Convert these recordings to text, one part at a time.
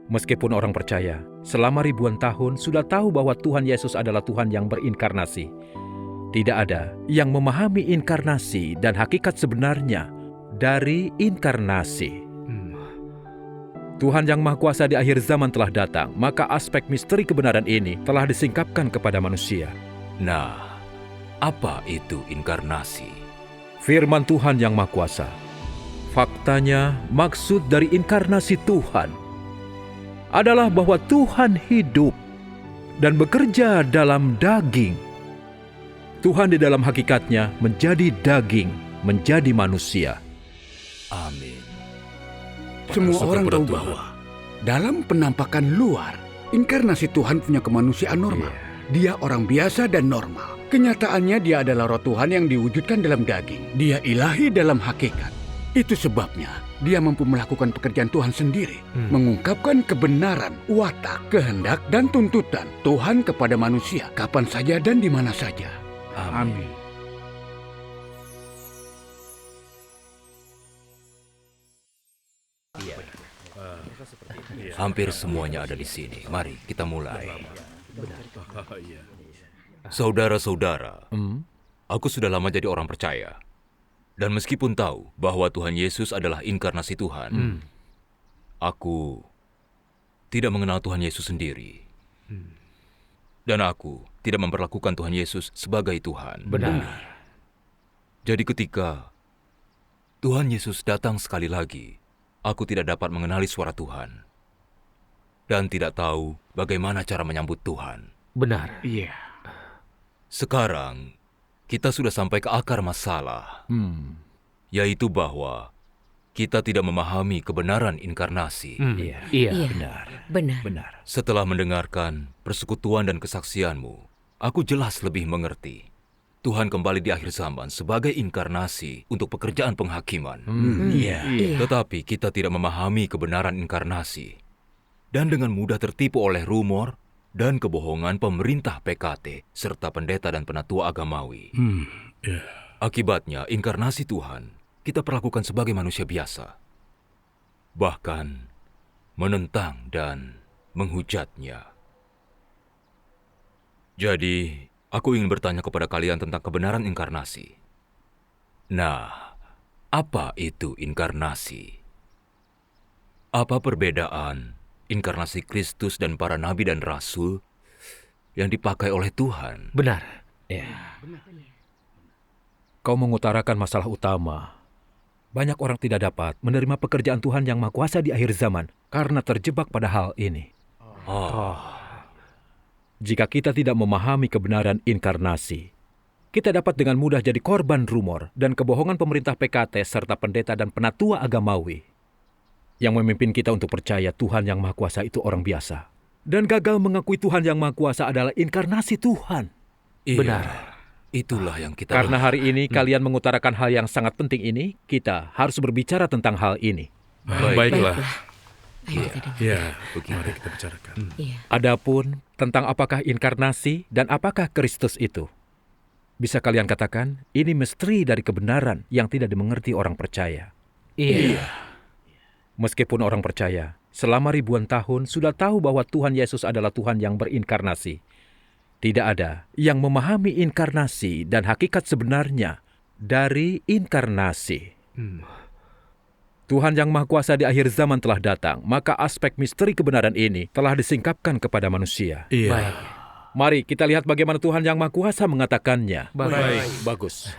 Meskipun orang percaya, selama ribuan tahun sudah tahu bahwa Tuhan Yesus adalah Tuhan yang berinkarnasi. Tidak ada yang memahami inkarnasi dan hakikat sebenarnya dari inkarnasi. Tuhan yang Maha Kuasa di akhir zaman telah datang, maka aspek misteri kebenaran ini telah disingkapkan kepada manusia. Nah, apa itu inkarnasi? Firman Tuhan yang Maha Kuasa. Faktanya, maksud dari inkarnasi Tuhan adalah bahwa Tuhan hidup dan bekerja dalam daging. Tuhan di dalam hakikatnya menjadi daging, menjadi manusia. Amin. Semua orang tahu bahwa dalam penampakan luar, inkarnasi Tuhan punya kemanusiaan normal. Dia orang biasa dan normal. Kenyataannya dia adalah roh Tuhan yang diwujudkan dalam daging. Dia ilahi dalam hakikat. Itu sebabnya dia mampu melakukan pekerjaan Tuhan sendiri. Mengungkapkan kebenaran, watak, kehendak, dan tuntutan Tuhan kepada manusia kapan saja dan di mana saja. Amin. Hampir semuanya ada di sini. Mari kita mulai. Saudara-saudara, aku sudah lama jadi orang percaya. Dan meskipun tahu bahwa Tuhan Yesus adalah inkarnasi Tuhan, aku tidak mengenal Tuhan Yesus sendiri. Dan aku tidak memperlakukan Tuhan Yesus sebagai Tuhan. Benar. Jadi ketika Tuhan Yesus datang sekali lagi, aku tidak dapat mengenali suara Tuhan. Dan tidak tahu bagaimana cara menyambut Tuhan. Benar. Iya. Sekarang, kita sudah sampai ke akar masalah, yaitu bahwa kita tidak memahami kebenaran inkarnasi. Iya. Benar. Setelah mendengarkan persekutuan dan kesaksianmu, aku jelas lebih mengerti. Tuhan kembali di akhir zaman sebagai inkarnasi untuk pekerjaan penghakiman. Iya. Tetapi kita tidak memahami kebenaran inkarnasi. Dan dengan mudah tertipu oleh rumor dan kebohongan pemerintah PKT serta pendeta dan penatua agamawi. Akibatnya, inkarnasi Tuhan kita perlakukan sebagai manusia biasa. Bahkan menentang dan menghujatnya. Jadi, aku ingin bertanya kepada kalian tentang kebenaran inkarnasi. Nah, apa itu inkarnasi? Apa perbedaan inkarnasi Kristus dan para nabi dan rasul yang dipakai oleh Tuhan? Benar. Kau mengutarakan masalah utama. Banyak orang tidak dapat menerima pekerjaan Tuhan yang Maha Kuasa di akhir zaman karena terjebak pada hal ini. Jika kita tidak memahami kebenaran inkarnasi, kita dapat dengan mudah jadi korban rumor dan kebohongan pemerintah PKT serta pendeta dan penatua agamawi yang memimpin kita untuk percaya Tuhan yang Maha Kuasa itu orang biasa dan gagal mengakui Tuhan yang Maha Kuasa adalah inkarnasi Tuhan. Iya, Benar. Itulah yang kita... Karena hari ini kalian mengutarakan hal yang sangat penting ini, kita harus berbicara tentang hal ini. Baiklah. Ayo kita dengar. Ya, Begitu. mari kita bicarakan. Iya. Adapun tentang apakah inkarnasi dan apakah Kristus itu, bisa kalian katakan ini misteri dari kebenaran yang tidak dimengerti orang percaya. Iya. Meskipun orang percaya, selama ribuan tahun sudah tahu bahwa Tuhan Yesus adalah Tuhan yang berinkarnasi. Tidak ada yang memahami inkarnasi dan hakikat sebenarnya dari inkarnasi. Tuhan yang Maha Kuasa di akhir zaman telah datang, maka aspek misteri kebenaran ini telah disingkapkan kepada manusia. Iya. Baik. Mari kita lihat bagaimana Tuhan yang Maha Kuasa mengatakannya. Baik. Bagus.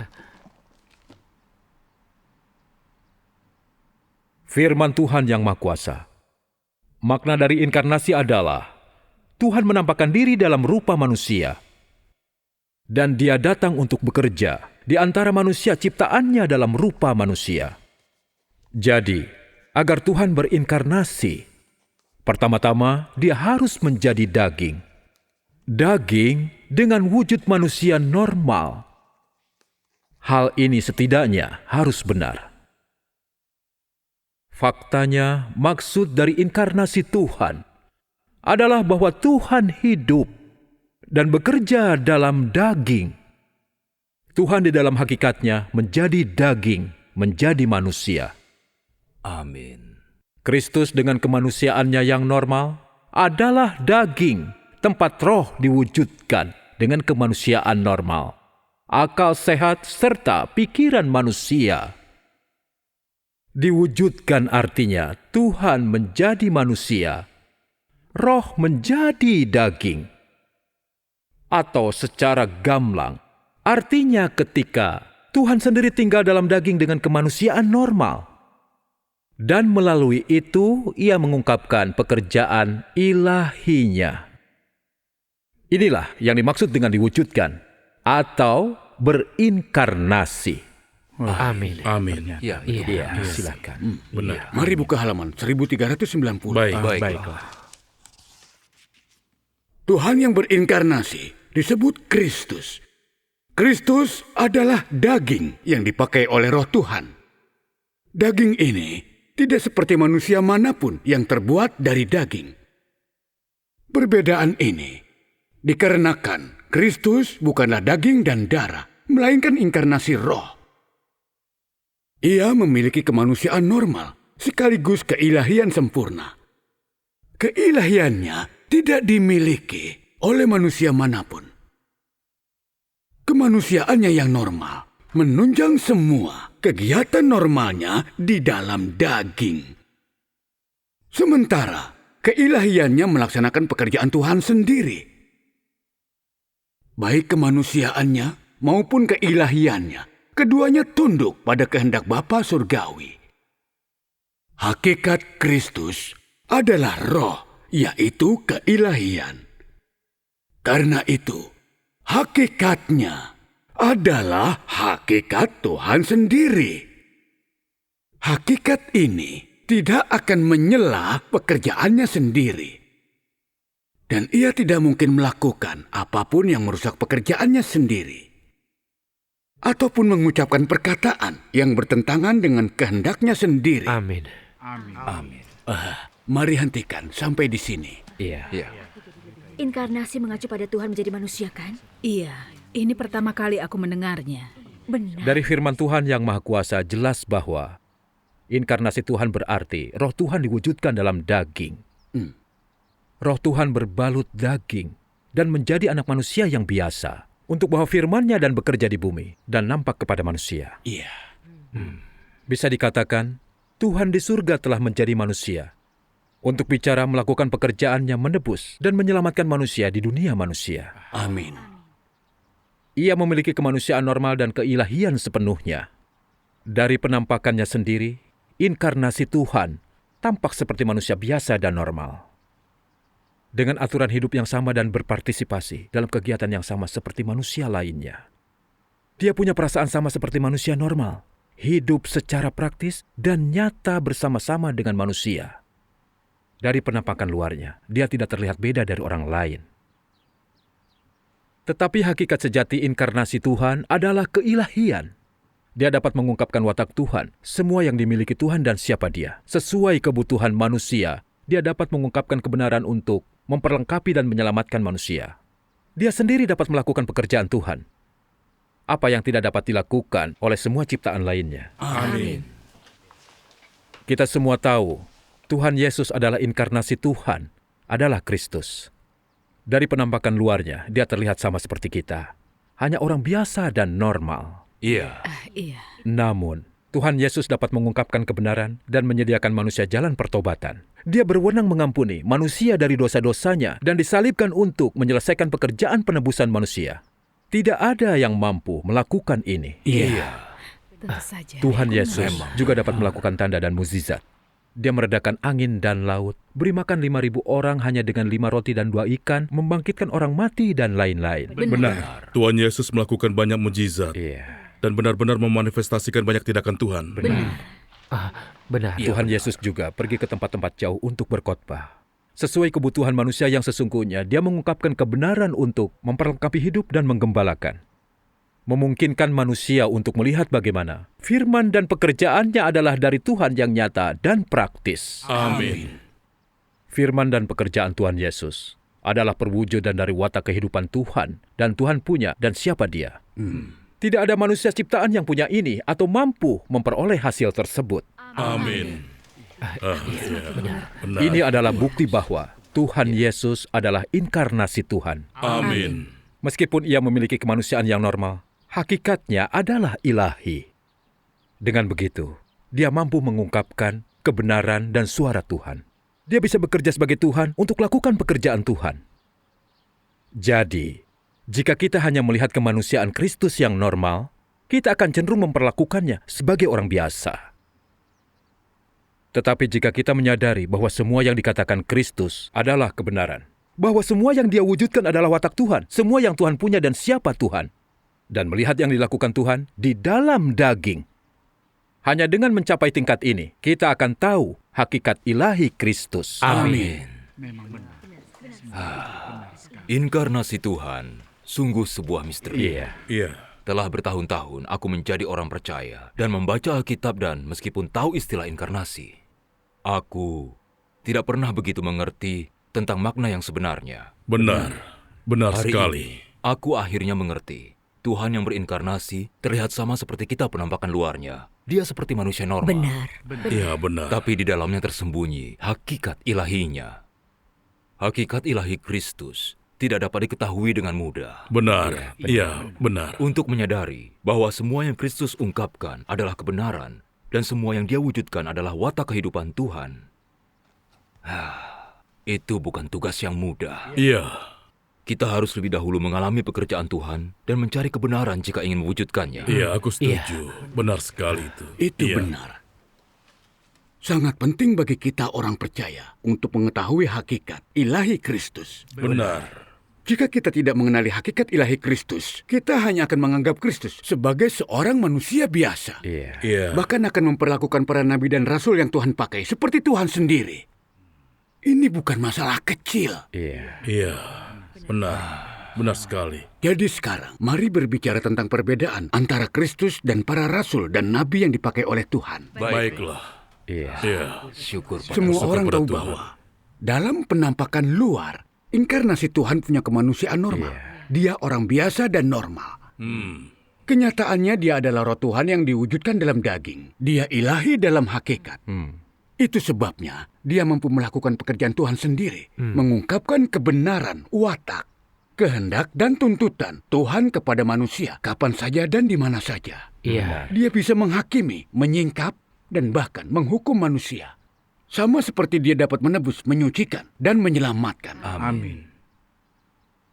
Firman Tuhan yang Maha Kuasa. Makna dari inkarnasi adalah Tuhan menampakkan diri dalam rupa manusia. Dan dia datang untuk bekerja di antara manusia ciptaannya dalam rupa manusia. Jadi, agar Tuhan berinkarnasi, pertama-tama dia harus menjadi daging. Daging dengan wujud manusia normal. Hal ini setidaknya harus benar. Faktanya, maksud dari inkarnasi Tuhan adalah bahwa Tuhan hidup dan bekerja dalam daging. Tuhan di dalam hakikatnya menjadi daging, menjadi manusia. Amin. Kristus dengan kemanusiaannya yang normal adalah daging, tempat roh diwujudkan dengan kemanusiaan normal, akal sehat serta pikiran manusia. Diwujudkan artinya Tuhan menjadi manusia, roh menjadi daging. Atau secara gamblang, artinya ketika Tuhan sendiri tinggal dalam daging dengan kemanusiaan normal. Dan melalui itu ia mengungkapkan pekerjaan ilahinya. Inilah yang dimaksud dengan diwujudkan atau berinkarnasi. Amin. Amin. Ya, Iya, silakan. Benar. Mari buka halaman 1390. baiklah. Tuhan yang berinkarnasi disebut Kristus. Kristus adalah daging yang dipakai oleh Roh Tuhan. Daging ini tidak seperti manusia manapun yang terbuat dari daging. Perbedaan ini dikarenakan Kristus bukanlah daging dan darah, melainkan inkarnasi roh. Ia memiliki kemanusiaan normal sekaligus keilahian sempurna. Keilahiannya tidak dimiliki oleh manusia manapun. Kemanusiaannya yang normal menunjang semua kegiatan normalnya di dalam daging. Sementara keilahiannya melaksanakan pekerjaan Tuhan sendiri. Baik kemanusiaannya maupun keilahiannya, keduanya tunduk pada kehendak Bapa surgawi. Hakikat Kristus adalah roh, yaitu keilahian. Karena itu, hakikatnya adalah hakikat Tuhan sendiri. Hakikat ini tidak akan menyela pekerjaannya sendiri. Dan ia tidak mungkin melakukan apapun yang merusak pekerjaannya sendiri. Ataupun mengucapkan perkataan yang bertentangan dengan kehendaknya sendiri. Amin. Mari hentikan sampai di sini. Iya. Inkarnasi mengacu pada Tuhan menjadi manusia, kan? Iya, ini pertama kali aku mendengarnya. Benar. Dari firman Tuhan yang Maha Kuasa jelas bahwa inkarnasi Tuhan berarti roh Tuhan diwujudkan dalam daging. Roh Tuhan berbalut daging dan menjadi anak manusia yang biasa untuk bawa firman-Nya dan bekerja di bumi dan nampak kepada manusia. Iya. Bisa dikatakan, Tuhan di surga telah menjadi manusia untuk bicara melakukan pekerjaannya menebus dan menyelamatkan manusia di dunia manusia. Amin. Ia memiliki kemanusiaan normal dan keilahian sepenuhnya. Dari penampakannya sendiri, inkarnasi Tuhan tampak seperti manusia biasa dan normal. Dengan aturan hidup yang sama dan berpartisipasi dalam kegiatan yang sama seperti manusia lainnya. Dia punya perasaan sama seperti manusia normal, hidup secara praktis dan nyata bersama-sama dengan manusia. Dari penampakan luarnya, dia tidak terlihat beda dari orang lain. Tetapi hakikat sejati inkarnasi Tuhan adalah keilahian. Dia dapat mengungkapkan watak Tuhan, semua yang dimiliki Tuhan dan siapa dia. Sesuai kebutuhan manusia, dia dapat mengungkapkan kebenaran untuk memperlengkapi dan menyelamatkan manusia. Dia sendiri dapat melakukan pekerjaan Tuhan. Apa yang tidak dapat dilakukan oleh semua ciptaan lainnya. Amin. Kita semua tahu, Tuhan Yesus adalah inkarnasi Tuhan, adalah Kristus. Dari penampakan luarnya, dia terlihat sama seperti kita. Hanya orang biasa dan normal. Iya. Iya. Namun, Tuhan Yesus dapat mengungkapkan kebenaran dan menyediakan manusia jalan pertobatan. Dia berwenang mengampuni manusia dari dosa-dosanya dan disalibkan untuk menyelesaikan pekerjaan penebusan manusia. Tidak ada yang mampu melakukan ini. Iya. Tentu saja. Tuhan Yesus juga dapat melakukan tanda dan mukjizat. Dia meredakan angin dan laut, beri makan 5.000 orang hanya dengan 5 roti dan 2 ikan, membangkitkan orang mati dan lain-lain. Benar. Tuhan Yesus melakukan banyak mukjizat dan benar-benar memanifestasikan banyak tindakan Tuhan. Benar. Tuhan Yesus juga pergi ke tempat-tempat jauh untuk berkhotbah. Sesuai kebutuhan manusia yang sesungguhnya, dia mengungkapkan kebenaran untuk memperlengkapi hidup dan menggembalakan. Memungkinkan manusia untuk melihat bagaimana firman dan pekerjaannya adalah dari Tuhan yang nyata dan praktis. Amin. Firman dan pekerjaan Tuhan Yesus adalah perwujudan dari watak kehidupan Tuhan, dan Tuhan punya dan siapa dia. Tidak ada manusia ciptaan yang punya ini atau mampu memperoleh hasil tersebut. Amin. Benar. Ini adalah bukti bahwa Tuhan Yesus adalah inkarnasi Tuhan. Amin. Meskipun ia memiliki kemanusiaan yang normal, hakikatnya adalah ilahi. Dengan begitu, dia mampu mengungkapkan kebenaran dan suara Tuhan. Dia bisa bekerja sebagai Tuhan untuk lakukan pekerjaan Tuhan. Jadi, jika kita hanya melihat kemanusiaan Kristus yang normal, kita akan cenderung memperlakukannya sebagai orang biasa. Tetapi jika kita menyadari bahwa semua yang dikatakan Kristus adalah kebenaran, bahwa semua yang dia wujudkan adalah watak Tuhan, semua yang Tuhan punya dan siapa Tuhan, dan melihat yang dilakukan Tuhan di dalam daging, hanya dengan mencapai tingkat ini, kita akan tahu hakikat ilahi Kristus. Amin. Inkarnasi Tuhan sungguh sebuah misteri. Iya. Telah bertahun-tahun aku menjadi orang percaya dan membaca Alkitab, dan meskipun tahu istilah inkarnasi, aku tidak pernah begitu mengerti tentang makna yang sebenarnya. Benar Hari sekali. ini, aku akhirnya mengerti. Tuhan yang berinkarnasi terlihat sama seperti kita penampakan luarnya. Dia seperti manusia normal. Benar. Iya, benar. Tapi di dalamnya tersembunyi hakikat ilahinya. Hakikat ilahi Kristus tidak dapat diketahui dengan mudah. Benar. Iya, benar. Untuk menyadari bahwa semua yang Kristus ungkapkan adalah kebenaran dan semua yang dia wujudkan adalah watak kehidupan Tuhan. Itu bukan tugas yang mudah. Iya. Kita harus lebih dahulu mengalami pekerjaan Tuhan dan mencari kebenaran jika ingin mewujudkannya. Iya, aku setuju. Benar sekali itu. Itu Iya. benar. Sangat penting bagi kita orang percaya untuk mengetahui hakikat ilahi Kristus. Benar. Jika kita tidak mengenali hakikat ilahi Kristus, kita hanya akan menganggap Kristus sebagai seorang manusia biasa. Iya. Bahkan akan memperlakukan para nabi dan rasul yang Tuhan pakai seperti Tuhan sendiri. Ini bukan masalah kecil. Iya. Benar sekali. Jadi sekarang, mari berbicara tentang perbedaan antara Kristus dan para rasul dan nabi yang dipakai oleh Tuhan. Baiklah. Iya. Syukur pada Semua Syukur orang pada tahu Tuhan. bahwa dalam penampakan luar, inkarnasi Tuhan punya kemanusiaan normal. Dia orang biasa dan normal. Kenyataannya dia adalah roh Tuhan yang diwujudkan dalam daging. Dia ilahi dalam hakikat. Itu sebabnya dia mampu melakukan pekerjaan Tuhan sendiri, mengungkapkan kebenaran, watak, kehendak, dan tuntutan Tuhan kepada manusia kapan saja dan di mana saja. Iya. Dia bisa menghakimi, menyingkap, dan bahkan menghukum manusia. Sama seperti dia dapat menebus, menyucikan, dan menyelamatkan. Amin.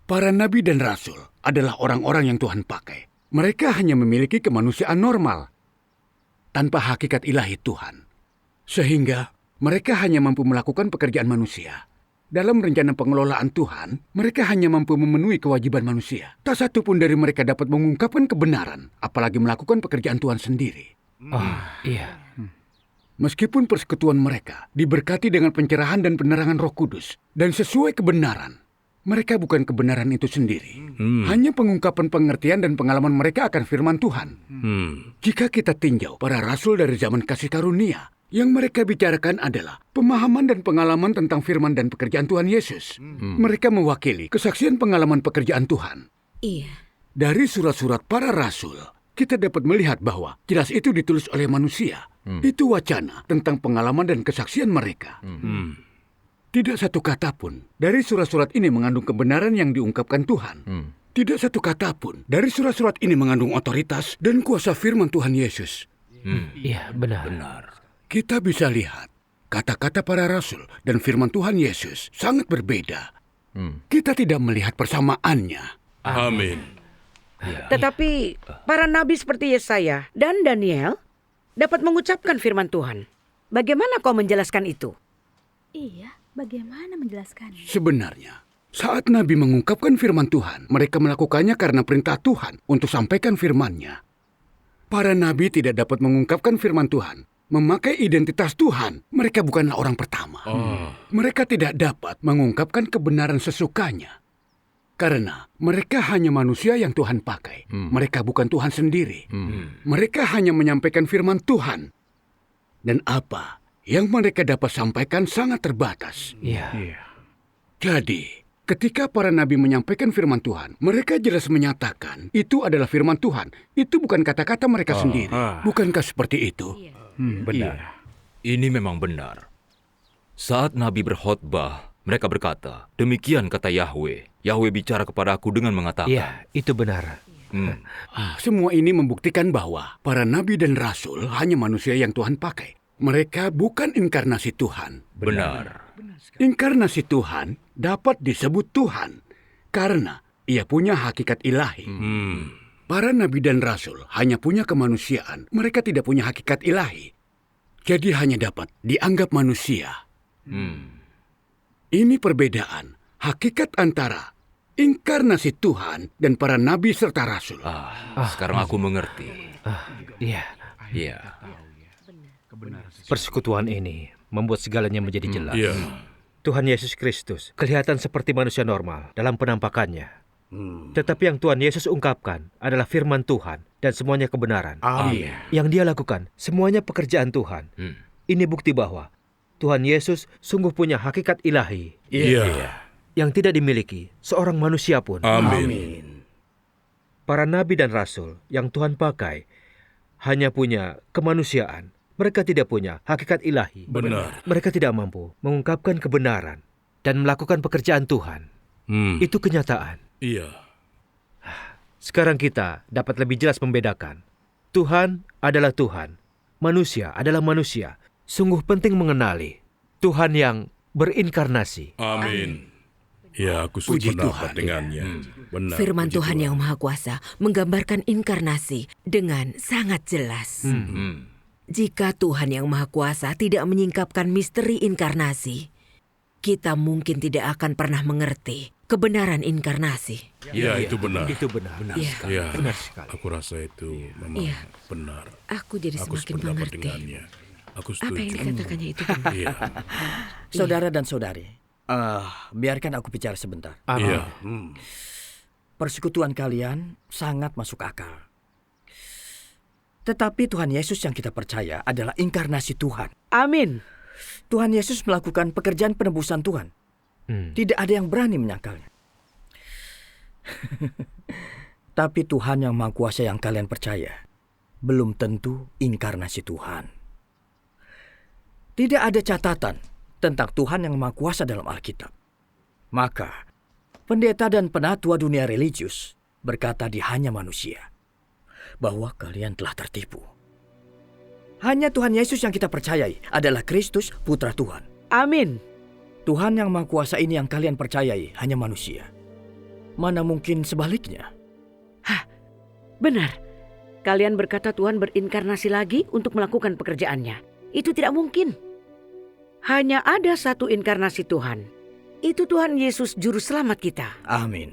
Para nabi dan rasul adalah orang-orang yang Tuhan pakai. Mereka hanya memiliki kemanusiaan normal, tanpa hakikat ilahi Tuhan. Sehingga mereka hanya mampu melakukan pekerjaan manusia. Dalam rencana pengelolaan Tuhan, mereka hanya mampu memenuhi kewajiban manusia. Tak satu pun dari mereka dapat mengungkapkan kebenaran, apalagi melakukan pekerjaan Tuhan sendiri. Iya. Meskipun persekutuan mereka diberkati dengan pencerahan dan penerangan Roh Kudus dan sesuai kebenaran, mereka bukan kebenaran itu sendiri. Hanya pengungkapan pengertian dan pengalaman mereka akan firman Tuhan. Jika kita tinjau para rasul dari zaman kasih karunia, yang mereka bicarakan adalah pemahaman dan pengalaman tentang firman dan pekerjaan Tuhan Yesus. Mereka mewakili kesaksian pengalaman pekerjaan Tuhan. Iya. Dari surat-surat para rasul, kita dapat melihat bahwa jelas itu ditulis oleh manusia. Itu wacana tentang pengalaman dan kesaksian mereka. Tidak satu kata pun dari surat-surat ini mengandung kebenaran yang diungkapkan Tuhan. Tidak satu kata pun dari surat-surat ini mengandung otoritas dan kuasa firman Tuhan Yesus. Iya, benar. Kita bisa lihat kata-kata para rasul dan firman Tuhan Yesus sangat berbeda. Kita tidak melihat persamaannya. Amin. Tetapi para nabi seperti Yesaya dan Daniel dapat mengucapkan firman Tuhan. Bagaimana kau menjelaskan itu? Iya, bagaimana menjelaskannya? Sebenarnya, saat nabi mengungkapkan firman Tuhan, mereka melakukannya karena perintah Tuhan untuk sampaikan firman-Nya. Para nabi tidak dapat mengungkapkan firman Tuhan, memakai identitas Tuhan. Mereka bukanlah orang pertama. Mereka tidak dapat mengungkapkan kebenaran sesukanya. Karena mereka hanya manusia yang Tuhan pakai. Mereka bukan Tuhan sendiri. Mereka hanya menyampaikan firman Tuhan. Dan apa yang mereka dapat sampaikan sangat terbatas. Iya. Jadi, ketika para nabi menyampaikan firman Tuhan, mereka jelas menyatakan itu adalah firman Tuhan. Itu bukan kata-kata mereka sendiri. Bukankah seperti itu? Benar. Ini memang benar. Saat Nabi berkhotbah, mereka berkata, demikian kata Yahweh. Yahweh bicara kepada aku dengan mengatakan. Iya, itu benar. Semua ini membuktikan bahwa para nabi dan rasul hanya manusia yang Tuhan pakai. Mereka bukan inkarnasi Tuhan. Benar. Inkarnasi Tuhan dapat disebut Tuhan karena ia punya hakikat ilahi. Para nabi dan rasul hanya punya kemanusiaan. Mereka tidak punya hakikat ilahi. Jadi hanya dapat dianggap manusia. Ini perbedaan hakikat antara inkarnasi Tuhan dan para nabi serta rasul. Sekarang aku mengerti. Iya. Iya. Persekutuan ini membuat segalanya menjadi jelas. Iya. Tuhan Yesus Kristus kelihatan seperti manusia normal dalam penampakannya. Tetapi yang Tuhan Yesus ungkapkan adalah firman Tuhan dan semuanya kebenaran. Amin. Yang dia lakukan semuanya pekerjaan Tuhan. Ini bukti bahwa Tuhan Yesus sungguh punya hakikat ilahi Iya. yang tidak dimiliki seorang manusia pun. Amin. Para nabi dan rasul yang Tuhan pakai hanya punya kemanusiaan. Mereka tidak punya hakikat ilahi. Benar. Mereka tidak mampu mengungkapkan kebenaran dan melakukan pekerjaan Tuhan. Itu kenyataan. Iya. Sekarang kita dapat lebih jelas membedakan. Tuhan adalah Tuhan. Manusia adalah manusia. Sungguh penting mengenali Tuhan yang berinkarnasi. Amin. Ya, aku Puji sependapat Tuhan. dengannya. Benar. Firman puji Tuhan yang Maha Kuasa menggambarkan inkarnasi dengan sangat jelas. Jika Tuhan yang Maha Kuasa tidak menyingkapkan misteri inkarnasi, kita mungkin tidak akan pernah mengerti kebenaran inkarnasi. Ya, itu benar. Itu benar. Iya. Ya, Benar sekali. aku rasa itu memang Iya. benar. Aku jadi Aku semakin sependapat mengerti. dengannya. Aku Apa yang setuju. dikatakannya itu benar. Iya. Saudara dan saudari, biarkan aku bicara sebentar. Iya. Persekutuan kalian sangat masuk akal. Tetapi Tuhan Yesus yang kita percaya adalah inkarnasi Tuhan. Amin. Tuhan Yesus melakukan pekerjaan penebusan Tuhan. Tidak ada yang berani menyangkalnya. Tapi Tuhan yang Maha Kuasa yang kalian percaya belum tentu inkarnasi Tuhan. Tidak ada catatan tentang Tuhan yang Maha Kuasa dalam Alkitab. Maka, pendeta dan penatua dunia religius berkata dia hanya manusia, bahwa kalian telah tertipu. Hanya Tuhan Yesus yang kita percayai adalah Kristus, Putra Tuhan. Amin. Tuhan yang Maha Kuasa ini yang kalian percayai hanya manusia. Mana mungkin sebaliknya? Benar. Kalian berkata Tuhan berinkarnasi lagi untuk melakukan pekerjaannya. Itu tidak mungkin. Hanya ada satu inkarnasi Tuhan. Itu Tuhan Yesus Juru Selamat kita. Amin.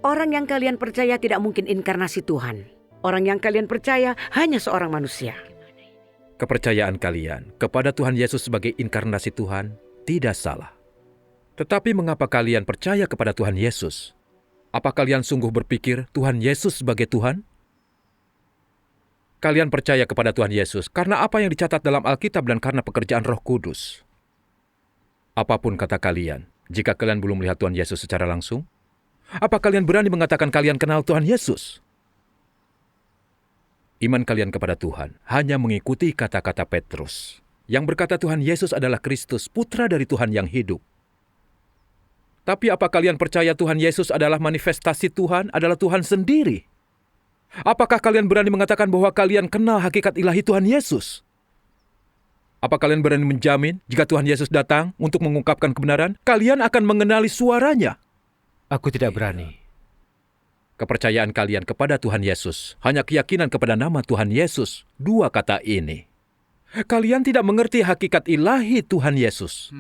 Orang yang kalian percaya tidak mungkin inkarnasi Tuhan. Orang yang kalian percaya hanya seorang manusia. Kepercayaan kalian kepada Tuhan Yesus sebagai inkarnasi Tuhan tidak salah. Tetapi mengapa kalian percaya kepada Tuhan Yesus? Apa kalian sungguh berpikir Tuhan Yesus sebagai Tuhan? Kalian percaya kepada Tuhan Yesus karena apa yang dicatat dalam Alkitab dan karena pekerjaan Roh Kudus. Apapun kata kalian, jika kalian belum melihat Tuhan Yesus secara langsung, apa kalian berani mengatakan kalian kenal Tuhan Yesus? Iman kalian kepada Tuhan hanya mengikuti kata-kata Petrus, yang berkata Tuhan Yesus adalah Kristus, Putra dari Tuhan yang hidup. Tapi apa kalian percaya Tuhan Yesus adalah manifestasi Tuhan, adalah Tuhan sendiri? Apakah kalian berani mengatakan bahwa kalian kenal hakikat ilahi Tuhan Yesus? Apa kalian berani menjamin jika Tuhan Yesus datang untuk mengungkapkan kebenaran, kalian akan mengenali suaranya? Aku tidak berani. Kepercayaan kalian kepada Tuhan Yesus hanya keyakinan kepada nama Tuhan Yesus. Dua kata ini. Kalian tidak mengerti hakikat ilahi Tuhan Yesus.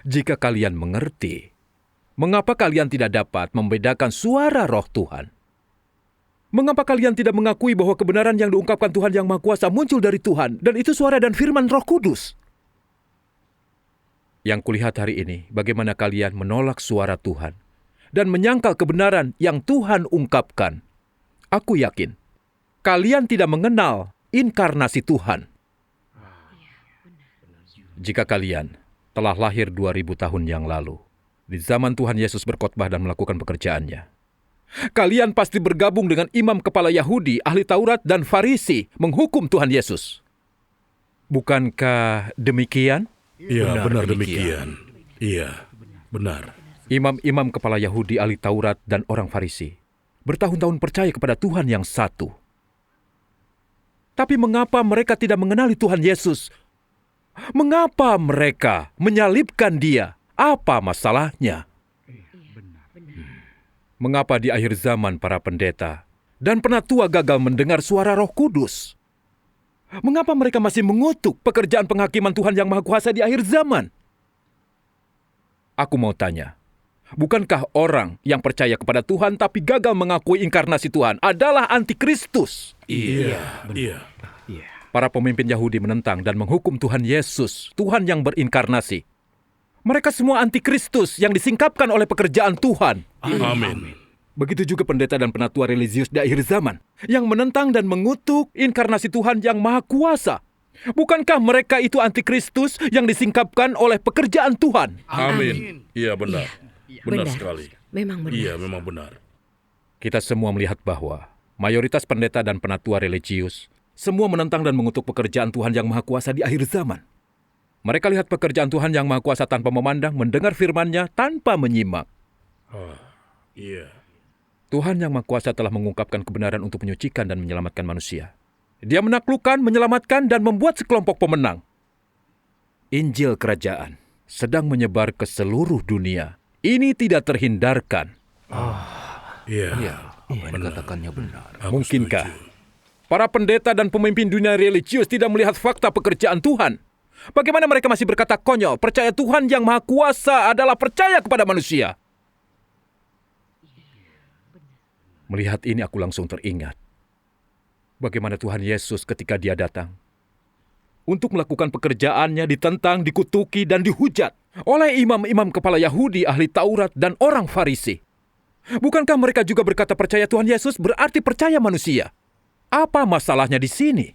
Jika kalian mengerti, mengapa kalian tidak dapat membedakan suara Roh Tuhan? Mengapa kalian tidak mengakui bahwa kebenaran yang diungkapkan Tuhan yang Maha Kuasa muncul dari Tuhan, dan itu suara dan firman Roh Kudus? Yang kulihat hari ini, bagaimana kalian menolak suara Tuhan dan menyangkal kebenaran yang Tuhan ungkapkan. Aku yakin, kalian tidak mengenal inkarnasi Tuhan. Jika kalian telah lahir 2000 tahun yang lalu, di zaman Tuhan Yesus berkhotbah dan melakukan pekerjaannya, kalian pasti bergabung dengan imam kepala Yahudi, ahli Taurat, dan Farisi menghukum Tuhan Yesus. Bukankah demikian? Iya, benar demikian. Iya, benar. Imam-imam kepala Yahudi, ahli Taurat, dan orang Farisi bertahun-tahun percaya kepada Tuhan yang satu. Tapi mengapa mereka tidak mengenali Tuhan Yesus? Mengapa mereka menyalibkan Dia? Apa masalahnya? Mengapa di akhir zaman para pendeta dan penatua gagal mendengar suara Roh Kudus? Mengapa mereka masih mengutuk pekerjaan penghakiman Tuhan yang Maha Kuasa di akhir zaman? Aku mau tanya, bukankah orang yang percaya kepada Tuhan tapi gagal mengakui inkarnasi Tuhan adalah antikristus? Iya. Para pemimpin Yahudi menentang dan menghukum Tuhan Yesus, Tuhan yang berinkarnasi. Mereka semua antikristus yang disingkapkan oleh pekerjaan Tuhan. Amin. Begitu juga pendeta dan penatua religius di akhir zaman yang menentang dan mengutuk inkarnasi Tuhan yang Maha Kuasa. Bukankah mereka itu antikristus yang disingkapkan oleh pekerjaan Tuhan? Amin. Iya, benar. Benar sekali. Memang benar. Iya, memang benar. Kita semua melihat bahwa mayoritas pendeta dan penatua religius semua menentang dan mengutuk pekerjaan Tuhan yang Maha Kuasa di akhir zaman. Mereka lihat pekerjaan Tuhan yang Maha Kuasa tanpa memandang, mendengar firman-Nya tanpa menyimak. Iya. Tuhan yang Maha Kuasa telah mengungkapkan kebenaran untuk menyucikan dan menyelamatkan manusia. Dia menaklukkan, menyelamatkan, dan membuat sekelompok pemenang. Injil Kerajaan sedang menyebar ke seluruh dunia. Ini tidak terhindarkan. Iya. Apa yang dikatakannya benar. Mungkinkah para pendeta dan pemimpin dunia religius tidak melihat fakta pekerjaan Tuhan? Bagaimana mereka masih berkata konyol, percaya Tuhan yang Maha Kuasa adalah percaya kepada manusia? Melihat ini aku langsung teringat bagaimana Tuhan Yesus ketika Dia datang untuk melakukan pekerjaannya ditentang, dikutuki, dan dihujat oleh imam-imam kepala Yahudi, ahli Taurat, dan orang Farisi. Bukankah mereka juga berkata percaya Tuhan Yesus berarti percaya manusia? Apa masalahnya di sini?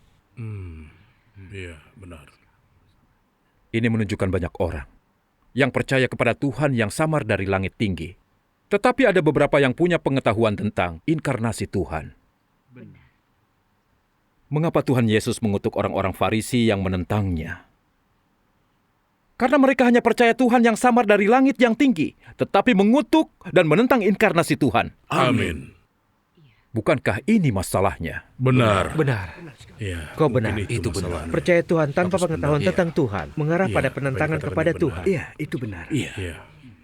Iya, benar. Ini menunjukkan banyak orang yang percaya kepada Tuhan yang samar dari langit tinggi. Tetapi ada beberapa yang punya pengetahuan tentang inkarnasi Tuhan. Mengapa Tuhan Yesus mengutuk orang-orang Farisi yang menentangnya? Karena mereka hanya percaya Tuhan yang samar dari langit yang tinggi, tetapi mengutuk dan menentang inkarnasi Tuhan. Amin. Bukankah ini masalahnya? Benar. Iya. Kau benar. Itu benar. Percaya Tuhan tanpa pengetahuan tentang Tuhan mengarah Iya, pada penentangan mereka kepada benar. Tuhan. Iya, itu benar. Iya.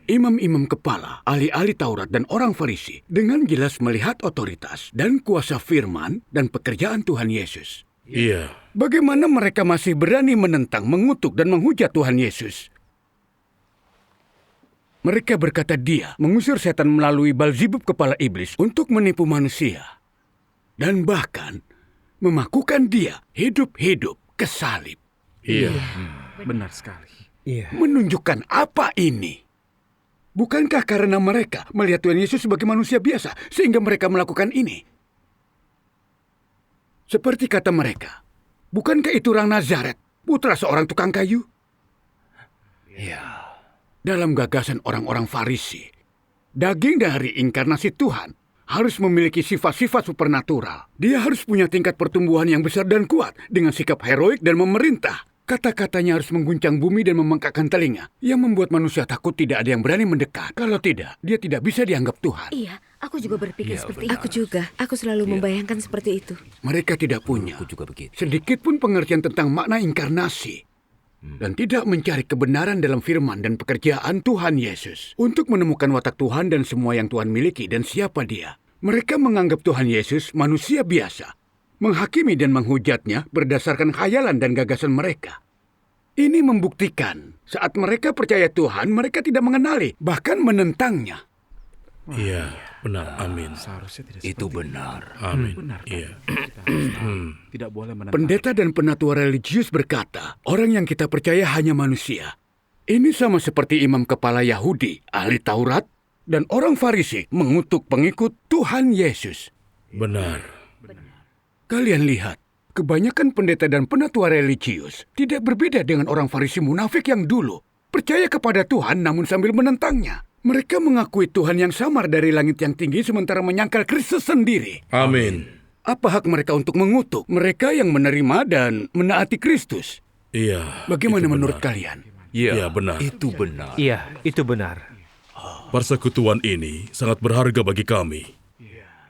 Imam-imam kepala, ahli-ahli Taurat dan orang Farisi dengan jelas melihat otoritas dan kuasa firman dan pekerjaan Tuhan Yesus. Iya. Bagaimana mereka masih berani menentang, mengutuk, dan menghujat Tuhan Yesus? Mereka berkata Dia mengusir setan melalui Balzebub kepala iblis untuk menipu manusia. Dan bahkan memakukan Dia hidup-hidup ke salib. Iya. Benar sekali. Iya. Menunjukkan apa ini? Bukankah karena mereka melihat Tuhan Yesus sebagai manusia biasa sehingga mereka melakukan ini? Seperti kata mereka, bukankah itu orang Nazaret, putra seorang tukang kayu? Iya. Dalam gagasan orang-orang Farisi, daging dari inkarnasi Tuhan harus memiliki sifat-sifat supernatural. Dia harus punya tingkat pertumbuhan yang besar dan kuat dengan sikap heroik dan memerintah. Kata-katanya harus mengguncang bumi dan membengkakkan telinga, yang membuat manusia takut tidak ada yang berani mendekat. Kalau tidak, dia tidak bisa dianggap Tuhan. Iya, aku juga berpikir seperti itu. Aku juga. Aku selalu membayangkan seperti itu. Mereka tidak punya Aku juga begitu. sedikit pun pengertian tentang makna inkarnasi. Dan tidak mencari kebenaran dalam firman dan pekerjaan Tuhan Yesus. Untuk menemukan watak Tuhan dan semua yang Tuhan miliki dan siapa Dia. Mereka menganggap Tuhan Yesus manusia biasa. Menghakimi dan menghujatnya berdasarkan khayalan dan gagasan mereka. Ini membuktikan saat mereka percaya Tuhan, mereka tidak mengenali, bahkan menentangnya. Iya, benar. Amin. Itu benar. Amin. Iya. Tidak boleh menentang. Pendeta dan penatua religius berkata, orang yang kita percaya hanya manusia. Ini sama seperti imam kepala Yahudi, ahli Taurat, dan orang Farisi mengutuk pengikut Tuhan Yesus. Benar. Kalian lihat, kebanyakan pendeta dan penatua religius tidak berbeda dengan orang Farisi munafik yang dulu percaya kepada Tuhan namun sambil menentangnya. Mereka mengakui Tuhan yang samar dari langit yang tinggi sementara menyangkal Kristus sendiri. Amin. Apa hak mereka untuk mengutuk mereka yang menerima dan menaati Kristus? Iya. Bagaimana itu menurut benar. kalian? Iya, benar. Itu benar. Iya, itu benar. Persekutuan ini sangat berharga bagi kami.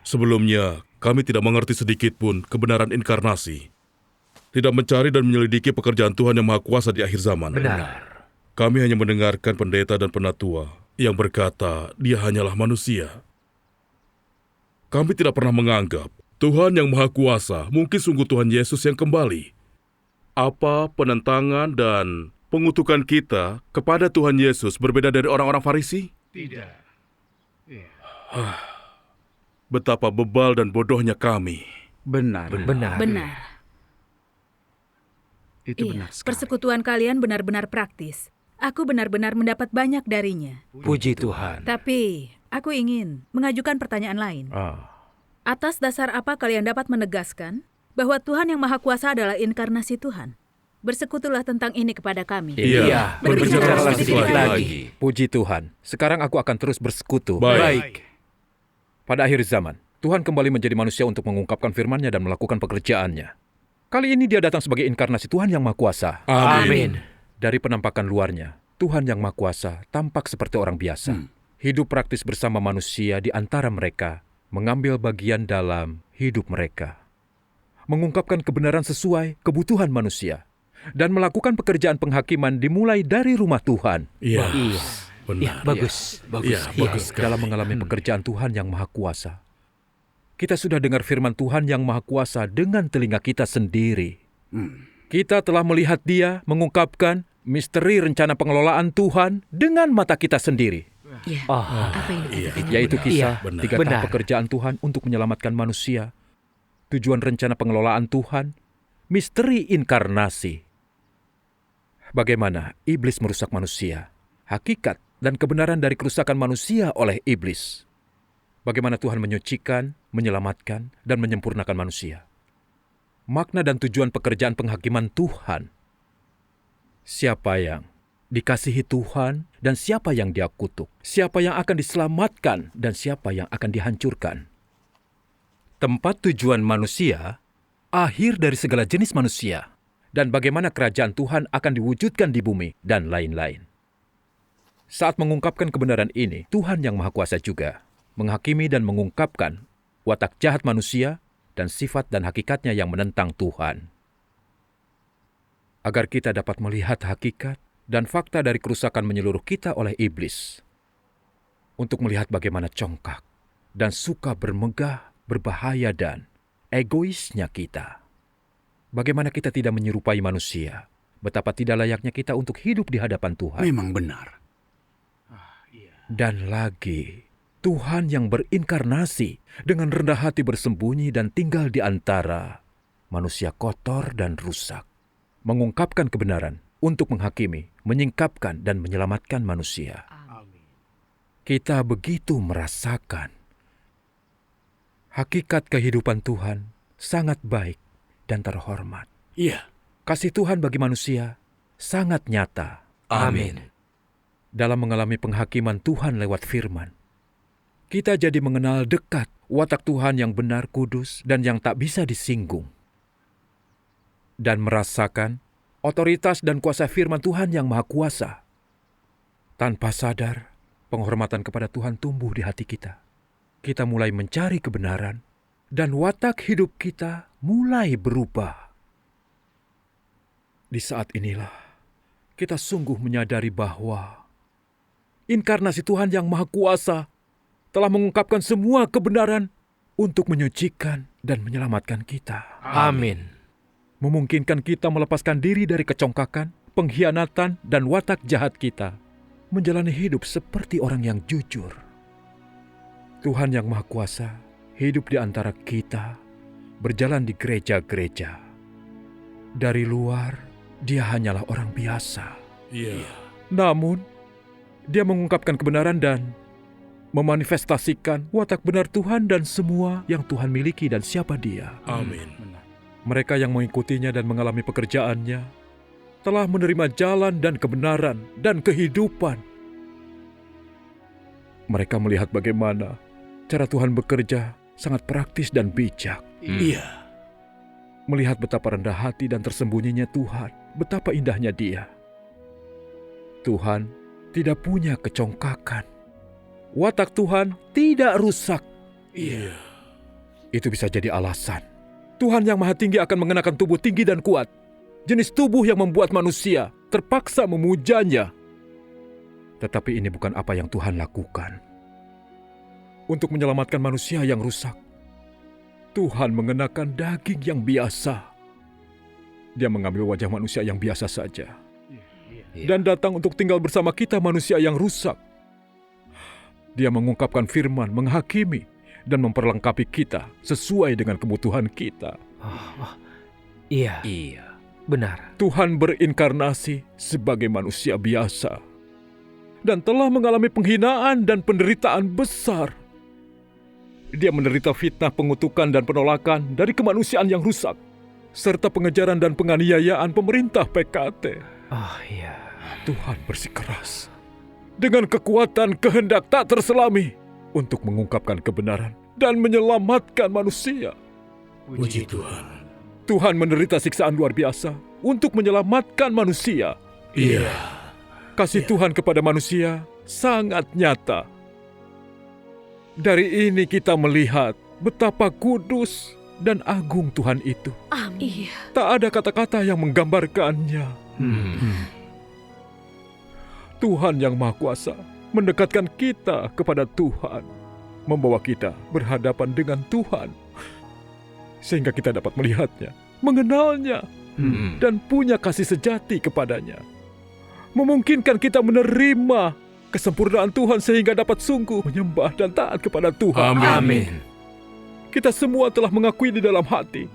Sebelumnya, kami tidak mengerti sedikit pun kebenaran inkarnasi. Tidak mencari dan menyelidiki pekerjaan Tuhan yang Maha Kuasa di akhir zaman. Benar. Kami hanya mendengarkan pendeta dan penatua yang berkata dia hanyalah manusia. Kami tidak pernah menganggap Tuhan yang Maha Kuasa mungkin sungguh Tuhan Yesus yang kembali. Apa penentangan dan pengutukan kita kepada Tuhan Yesus berbeda dari orang-orang Farisi? Tidak. Betapa bebal dan bodohnya kami. Benar. Benar. Benar. Itu Iya, benar sekali. persekutuan kalian benar-benar praktis. Aku benar-benar mendapat banyak darinya. Puji Tuhan. Tapi, aku ingin mengajukan pertanyaan lain. Atas dasar apa kalian dapat menegaskan bahwa Tuhan yang Maha Kuasa adalah inkarnasi Tuhan? Bersekutulah tentang ini kepada kami. Iya, berbicara sedikit lagi. Puji Tuhan. Sekarang aku akan terus bersekutu. Baik. Pada akhir zaman, Tuhan kembali menjadi manusia untuk mengungkapkan firman-Nya dan melakukan pekerjaannya. Kali ini dia datang sebagai inkarnasi Tuhan yang Maha Kuasa. Amin. Dari penampakan luarnya, Tuhan yang Maha Kuasa tampak seperti orang biasa. Hidup praktis bersama manusia di antara mereka, mengambil bagian dalam hidup mereka. Mengungkapkan kebenaran sesuai kebutuhan manusia. Dan melakukan pekerjaan penghakiman dimulai dari rumah Tuhan. Iya. Iya. Benar. Bagus. Iya, bagus sekali. Dalam mengalami pekerjaan Tuhan yang Maha Kuasa. Kita sudah dengar firman Tuhan yang Maha Kuasa dengan telinga kita sendiri. Kita telah melihat Dia mengungkapkan misteri rencana pengelolaan Tuhan dengan mata kita sendiri. Ya, apa yang dikatakan? Yaitu kisah Benar. 3 tahap Benar. pekerjaan Tuhan untuk menyelamatkan manusia. Tujuan rencana pengelolaan Tuhan, misteri inkarnasi. Bagaimana iblis merusak manusia, hakikat dan kebenaran dari kerusakan manusia oleh iblis. Bagaimana Tuhan menyucikan, menyelamatkan, dan menyempurnakan manusia. Makna dan tujuan pekerjaan penghakiman Tuhan. Siapa yang dikasihi Tuhan dan siapa yang Dia kutuk. Siapa yang akan diselamatkan dan siapa yang akan dihancurkan. Tempat tujuan manusia, akhir dari segala jenis manusia. Dan bagaimana kerajaan Tuhan akan diwujudkan di bumi dan lain-lain. Saat mengungkapkan kebenaran ini, Tuhan yang Maha Kuasa juga menghakimi dan mengungkapkan watak jahat manusia dan sifat dan hakikatnya yang menentang Tuhan. Agar kita dapat melihat hakikat dan fakta dari kerusakan menyeluruh kita oleh iblis. Untuk melihat bagaimana congkak dan suka bermegah, berbahaya dan egoisnya kita. Bagaimana kita tidak menyerupai manusia. Betapa tidak layaknya kita untuk hidup di hadapan Tuhan. Memang benar. Dan lagi, Tuhan yang berinkarnasi dengan rendah hati bersembunyi dan tinggal di antara manusia kotor dan rusak. Mengungkapkan kebenaran untuk menghakimi, menyingkapkan dan menyelamatkan manusia. Kita begitu merasakan hakikat kehidupan Tuhan sangat baik dan terhormat. Iya. Kasih Tuhan bagi manusia sangat nyata. Amin. Dalam mengalami penghakiman Tuhan lewat firman, kita jadi mengenal dekat watak Tuhan yang benar, kudus, dan yang tak bisa disinggung. Dan merasakan otoritas dan kuasa firman Tuhan yang Maha Kuasa. Tanpa sadar, penghormatan kepada Tuhan tumbuh di hati kita. Kita mulai mencari kebenaran, dan watak hidup kita mulai berubah. Di saat inilah, kita sungguh menyadari bahwa inkarnasi Tuhan yang Maha Kuasa telah mengungkapkan semua kebenaran untuk menyucikan dan menyelamatkan kita. Amin. Memungkinkan kita melepaskan diri dari kecongkakan, pengkhianatan, dan watak jahat kita. Menjalani hidup seperti orang yang jujur. Tuhan yang Maha Kuasa hidup di antara kita, berjalan di gereja-gereja. Dari luar, Dia hanyalah orang biasa. Iya. Namun, Dia mengungkapkan kebenaran dan memanifestasikan watak benar Tuhan dan semua yang Tuhan miliki dan siapa Dia. Amin. Mereka yang mengikutinya dan mengalami pekerjaannya telah menerima jalan dan kebenaran dan kehidupan. Mereka melihat bagaimana cara Tuhan bekerja sangat praktis dan bijak. Iya. Melihat betapa rendah hati dan tersembunyinya Tuhan betapa indahnya Dia. Tuhan tidak punya kecongkakan. Watak Tuhan tidak rusak. Iya. Itu bisa jadi alasan Tuhan yang Maha Tinggi akan mengenakan tubuh tinggi dan kuat. Jenis tubuh yang membuat manusia terpaksa memujanya. Tetapi ini bukan apa yang Tuhan lakukan. Untuk menyelamatkan manusia yang rusak, Tuhan mengenakan daging yang biasa. Dia mengambil wajah manusia yang biasa saja. Dan datang untuk tinggal bersama kita manusia yang rusak. Dia mengungkapkan firman, menghakimi, dan memperlengkapi kita sesuai dengan kebutuhan kita. Iya, benar. Tuhan berinkarnasi sebagai manusia biasa dan telah mengalami penghinaan dan penderitaan besar. Dia menderita fitnah, pengutukan, dan penolakan dari kemanusiaan yang rusak, serta pengejaran dan penganiayaan pemerintah PKT. Tuhan bersikeras dengan kekuatan kehendak tak terselami untuk mengungkapkan kebenaran dan menyelamatkan manusia. Puji Tuhan. Tuhan menderita siksaan luar biasa untuk menyelamatkan manusia. Iya. Kasih Tuhan kepada manusia sangat nyata. Dari ini kita melihat betapa kudus dan agung Tuhan itu. Amin. Tak ada kata-kata yang menggambarkannya. Tuhan yang Maha Kuasa mendekatkan kita kepada Tuhan, membawa kita berhadapan dengan Tuhan, sehingga kita dapat melihatnya, mengenalnya, dan punya kasih sejati kepadanya. Memungkinkan kita menerima kesempurnaan Tuhan sehingga dapat sungguh menyembah dan taat kepada Tuhan. Amin. Kita semua telah mengakui di dalam hati,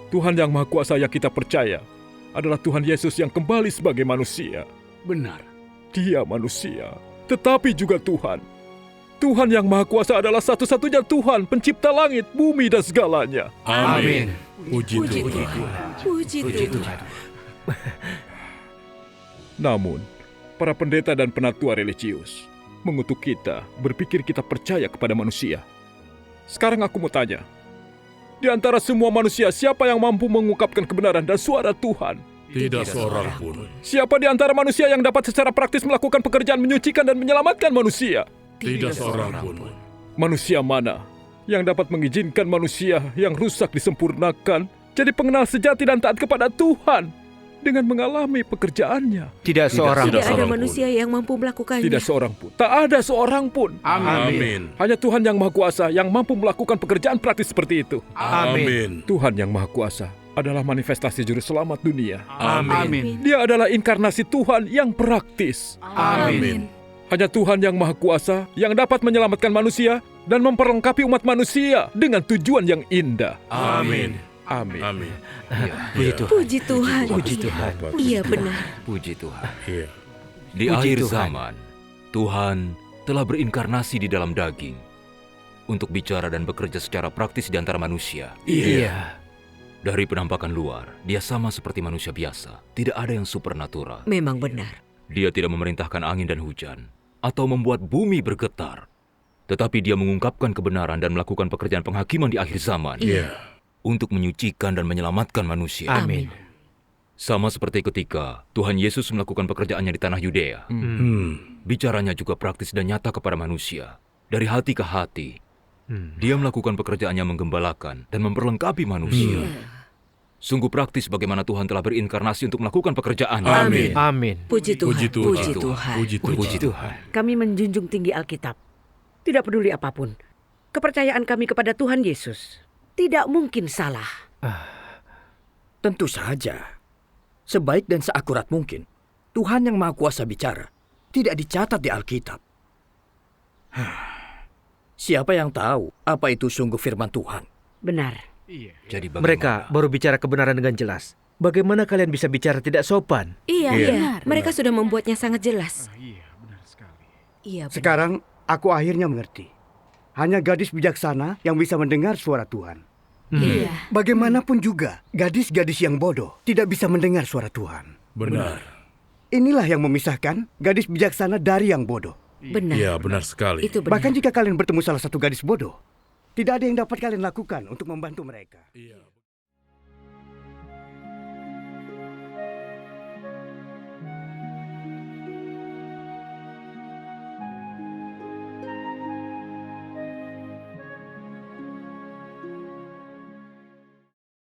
Tuhan yang Maha Kuasa yang kita percaya adalah Tuhan Yesus yang kembali sebagai manusia. Benar. Dia manusia, tetapi juga Tuhan. Tuhan yang Maha Kuasa adalah satu-satunya Tuhan, pencipta langit, bumi, dan segalanya. Amin. Puji Tuhan. Puji Tuhan. Namun, para pendeta dan penatua religius mengutuk kita, berpikir kita percaya kepada manusia. Sekarang aku mau tanya, di antara semua manusia, siapa yang mampu mengungkapkan kebenaran dan suara Tuhan? Tidak seorang pun. Siapa di antara manusia yang dapat secara praktis melakukan pekerjaan menyucikan dan menyelamatkan manusia? Tidak seorang pun. Manusia mana yang dapat mengizinkan manusia yang rusak disempurnakan jadi pengenal sejati dan taat kepada Tuhan dengan mengalami pekerjaannya? Tidak seorang Tidak ada pun. manusia yang mampu melakukannya. Tidak seorang pun. Tak ada seorang pun. Amin. Hanya Tuhan yang Maha Kuasa yang mampu melakukan pekerjaan praktis seperti itu. Amin. Tuhan yang Maha Kuasa adalah manifestasi juru selamat dunia. Amin. Dia adalah inkarnasi Tuhan yang praktis. Amin. Hanya Tuhan yang Maha Kuasa yang dapat menyelamatkan manusia dan memperlengkapi umat manusia dengan tujuan yang indah. Amin. Amin. Amin. Puji Tuhan. Puji Tuhan. Puji Tuhan. Iya benar. Puji Tuhan. Iya. Di Puji akhir Tuhan. zaman, Tuhan telah berinkarnasi di dalam daging untuk bicara dan bekerja secara praktis di antara manusia. Iya. Dari penampakan luar, dia sama seperti manusia biasa. Tidak ada yang supernatural. Memang benar. Dia tidak memerintahkan angin dan hujan atau membuat bumi bergetar. Tetapi dia mengungkapkan kebenaran dan melakukan pekerjaan penghakiman di akhir zaman. Iya. Untuk menyucikan dan menyelamatkan manusia. Amin. Sama seperti ketika Tuhan Yesus melakukan pekerjaannya di tanah Yudea. Bicaranya juga praktis dan nyata kepada manusia. Dari hati ke hati. Dia melakukan pekerjaannya menggembalakan dan memperlengkapi manusia. Sungguh praktis bagaimana Tuhan telah berinkarnasi untuk melakukan pekerjaannya. Amin. Amin. Puji Tuhan. Puji Tuhan. Puji Tuhan. Puji Tuhan. Puji Tuhan. Kami menjunjung tinggi Alkitab. Tidak peduli apapun. Kepercayaan kami kepada Tuhan Yesus tidak mungkin salah. Tentu saja. Sebaik dan seakurat mungkin, Tuhan yang Maha Kuasa bicara tidak dicatat di Alkitab. Siapa yang tahu apa itu sungguh firman Tuhan? Benar. Jadi Mereka baru bicara kebenaran dengan jelas. Bagaimana kalian bisa bicara tidak sopan? Iya, Iya. benar. Mereka sudah membuatnya sangat jelas. Iya, benar. Sekarang aku akhirnya mengerti. Hanya gadis bijaksana yang bisa mendengar suara Tuhan. Iya. Bagaimanapun juga, gadis-gadis yang bodoh tidak bisa mendengar suara Tuhan. Benar. Inilah yang memisahkan gadis bijaksana dari yang bodoh. Benar. Iya, benar sekali. Itu benar. Bahkan jika kalian bertemu salah satu gadis bodoh, tidak ada yang dapat kalian lakukan untuk membantu mereka. Iya.